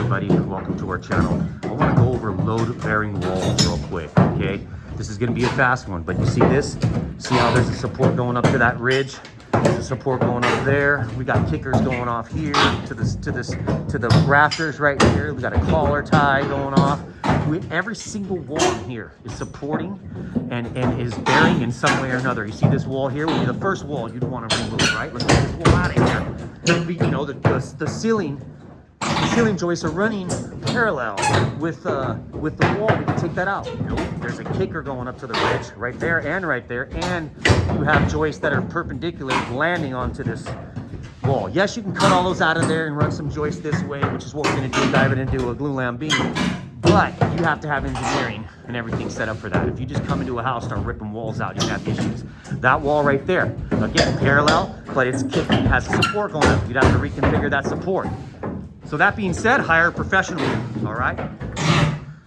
everybody, welcome to our channel. I want to go over load bearing walls real quick, okay? This is going to be a fast one, but you see this? See how there's a support going up to that ridge? There's a support going up there. We got kickers going off here to the rafters right here. We got a collar tie going off. Every single wall in here is supporting and is bearing in some way or another. You see this wall here would be the first wall you'd want to remove, right? Let's get this wall out of here. It'd be, you know, the ceiling joists are running parallel with the wall. We can take that out. Nope. There's a kicker going up to the ridge right there, and you have joists that are perpendicular landing onto this wall. Yes, you can cut all those out of there and run some joists this way, which is what we're going to do, dive it into a glue lam beam. But you have to have engineering and everything set up for that. If you just come into a house, start ripping walls out, you're gonna have issues. That wall right there, again, parallel, but it's kicked, it has support going up. You'd have to reconfigure that support. So that being said, hire a professional, all right?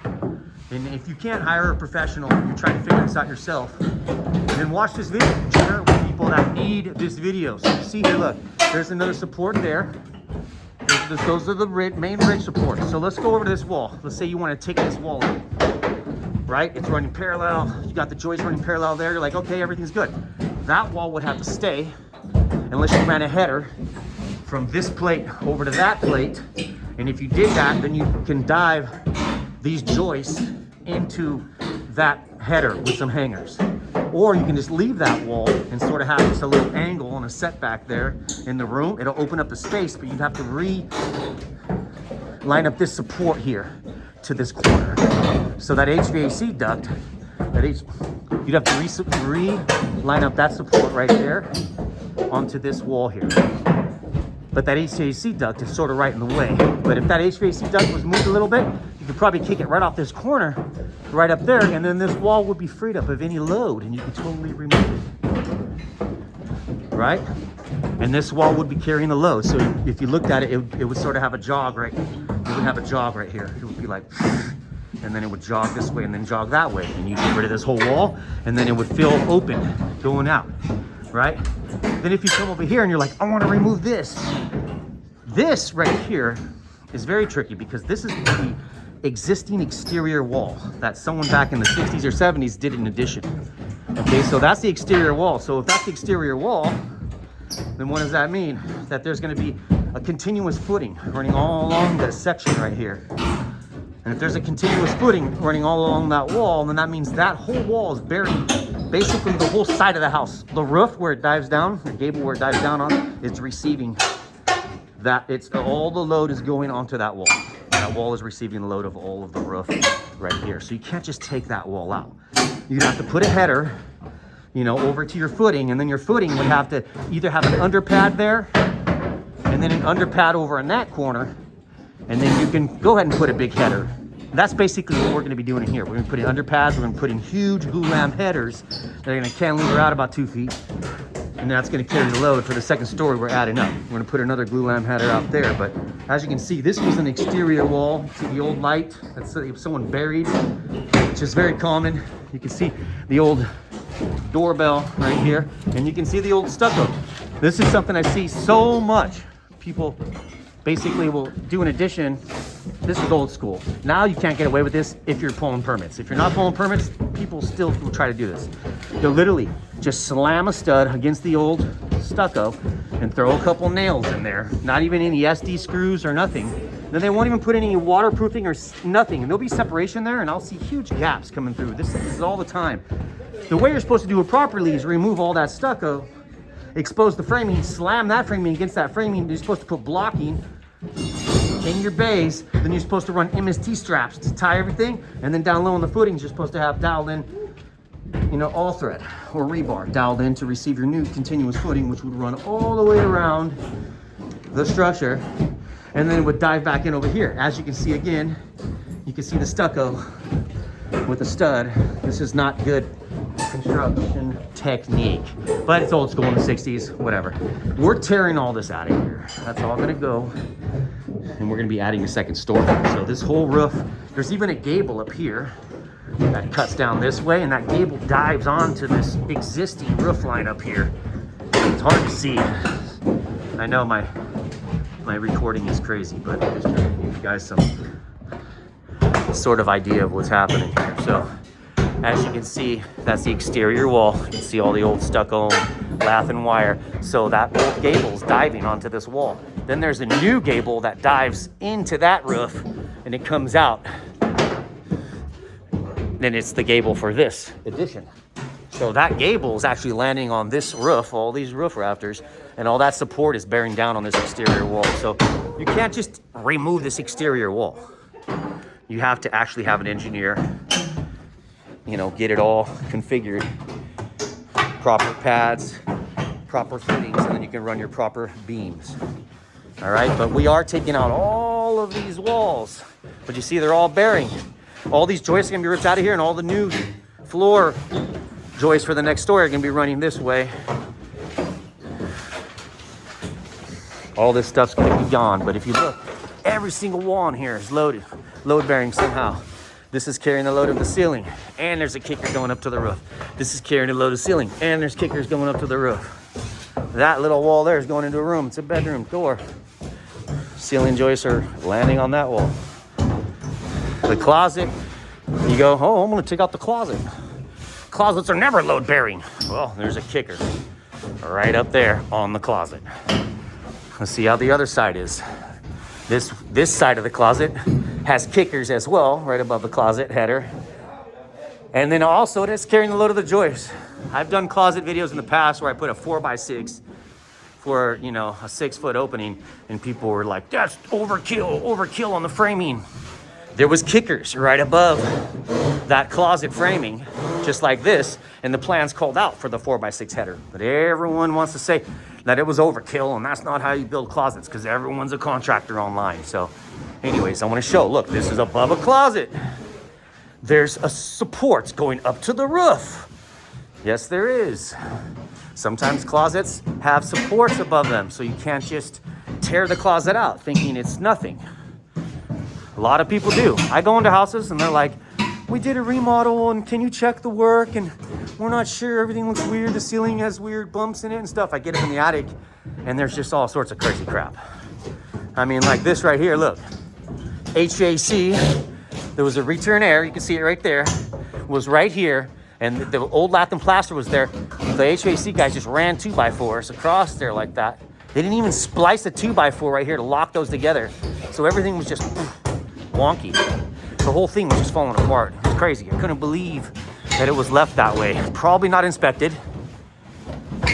And if you can't hire a professional, you're trying to figure this out yourself, then watch this video. Share it with people that need this video. So you see here, look, there's another support there. Those are the main ridge supports. So let's go over to this wall. Let's say you want to take this wall in, right? It's running parallel. You got the joists running parallel there. You're like, okay, everything's good. That wall would have to stay unless you ran a header from this plate over to that plate. And if you did that, then you can dive these joists into that header with some hangers. Or you can just leave that wall and sort of have just a little angle and a setback there in the room. It'll open up the space, but you'd have to line up this support here to this corner. So that HVAC duct, you'd have to line up that support right there onto this wall here. But that HVAC duct is sort of right in the way. But if that HVAC duct was moved a little bit, you could probably kick it right off this corner, right up there, and then this wall would be freed up of any load, and you could totally remove it, right? And this wall would be carrying the load. So if you looked at it, it would sort of have a jog right. It would have a jog right here. It would be like, and then it would jog this way and then jog that way, and you get rid of this whole wall, and then it would feel open going out, right? Then if you come over here and you're like, I want to remove this. This right here is very tricky because this is the existing exterior wall that someone back in the 60s or 70s did in addition. Okay, so that's the exterior wall. So if that's the exterior wall, then what does that mean? That there's going to be a continuous footing running all along this section right here. And if there's a continuous footing running all along that wall, then that means that whole wall is bearing basically the whole side of the house. The roof where it dives down, the gable where it dives down on, is receiving that. It's all the load is going onto that wall. That wall is receiving the load of all of the roof right here. So you can't just take that wall out. You'd have to put a header, you know, over to your footing, and then your footing would have to either have an underpad there and then an underpad over in that corner, and then you can go ahead and put a big header. That's basically what we're going to be doing in here. We're going to put in underpads. We're going to put in huge glue lam headers that are going to cantilever out about 2 feet. And that's going to carry the load for the second story we're adding up. We're going to put another glue lam header out there. But as you can see, this was an exterior wall to the old light that someone buried, which is very common. You can see the old doorbell right here. And you can see the old stucco. This is something I see so much. People basically will do an addition. This is old school. Now you can't get away with this if you're pulling permits. If you're not pulling permits, people still will try to do this. They'll literally just slam a stud against the old stucco and throw a couple nails in there. Not even any SD screws or nothing. Then they won't even put any waterproofing or nothing. And there'll be separation there, and I'll see huge gaps coming through. This is all the time. The way you're supposed to do it properly is remove all that stucco, expose the framing, slam that framing against that framing. You're supposed to put blocking in your bays. Then you're supposed to run MST straps to tie everything, and then down low on the footings you're supposed to have dialed in, you know, all thread or rebar dialed in to receive your new continuous footing, which would run all the way around the structure, and then it would dive back in over here. As you can see, again, you can see the stucco with a stud. This is not good construction technique, but it's old school in the 60s, whatever. We're tearing all this out of here. That's all gonna go, and we're gonna be adding a second story. So this whole roof, there's even a gable up here that cuts down this way, and that gable dives onto this existing roof line up here. It's hard to see. I know my my recording is crazy, but I'm just trying to give you guys some sort of idea of what's happening here. So as you can see, that's the exterior wall. You can see all the old stucco, lath and wire. So that old gable's diving onto this wall. Then there's a new gable that dives into that roof and it comes out. Then it's the gable for this addition. So that gable is actually landing on this roof, all these roof rafters, and all that support is bearing down on this exterior wall. So you can't just remove this exterior wall. You have to actually have an engineer, you know, get it all configured, proper pads, proper fittings, and then you can run your proper beams. All right, but we are taking out all of these walls, but you see they're all bearing. All these joists are gonna be ripped out of here, and all the new floor joists for the next story are gonna be running this way. All this stuff's gonna be gone, but if you look, every single wall in here is loaded, load bearing somehow. This is carrying the load of the ceiling, and there's a kicker going up to the roof. This is carrying the load of the ceiling, and there's kickers going up to the roof. That little wall there is going into a room. It's a bedroom door. Ceiling joists are landing on that wall. The closet, you go, oh, I'm gonna take out the closet. Closets are never load bearing. Well, there's a kicker right up there on the closet. Let's see how the other side is. This side of the closet has kickers as well, right above the closet header. And then also it is carrying the load of the joists. I've done closet videos in the past where I put a 4x6 for, you know, a 6-foot opening, and people were like, that's overkill on the framing. There was kickers right above that closet framing, just like this, and the plans called out for the 4x6 header. But everyone wants to say that it was overkill, and that's not how you build closets, because everyone's a contractor online. So anyways, I want to show, look, this is above a closet. There's a support going up to the roof. Yes, there is. Sometimes closets have supports above them, so you can't just tear the closet out thinking it's nothing. A lot of people do. I go into houses and they're like, we did a remodel and can you check the work? And we're not sure, everything looks weird. The ceiling has weird bumps in it and stuff. I get up in the attic and there's just all sorts of crazy crap. I mean, like this right here, look. HVAC, there was a return air, you can see it right there, was right here. And the old lath and plaster was there. The HVAC guys just ran 2x4s across there like that. They didn't even splice a 2x4 right here to lock those together. So everything was just wonky. The whole thing was just falling apart. It was crazy. I couldn't believe that it was left that way. Probably not inspected.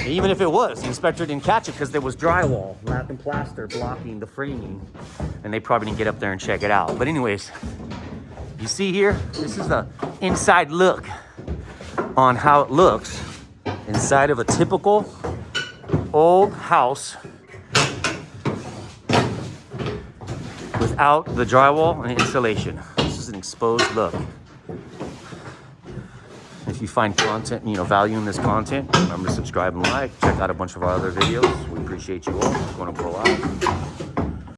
Even if it was, the inspector didn't catch it because there was drywall, lath and plaster blocking the framing. And they probably didn't get up there and check it out. But anyways, you see here, this is the inside look on how it looks inside of a typical old house without the drywall and insulation. This is an exposed look. If you find content, you know, value in this content, remember to subscribe and like. Check out a bunch of our other videos. We appreciate you all. It's going to blow out.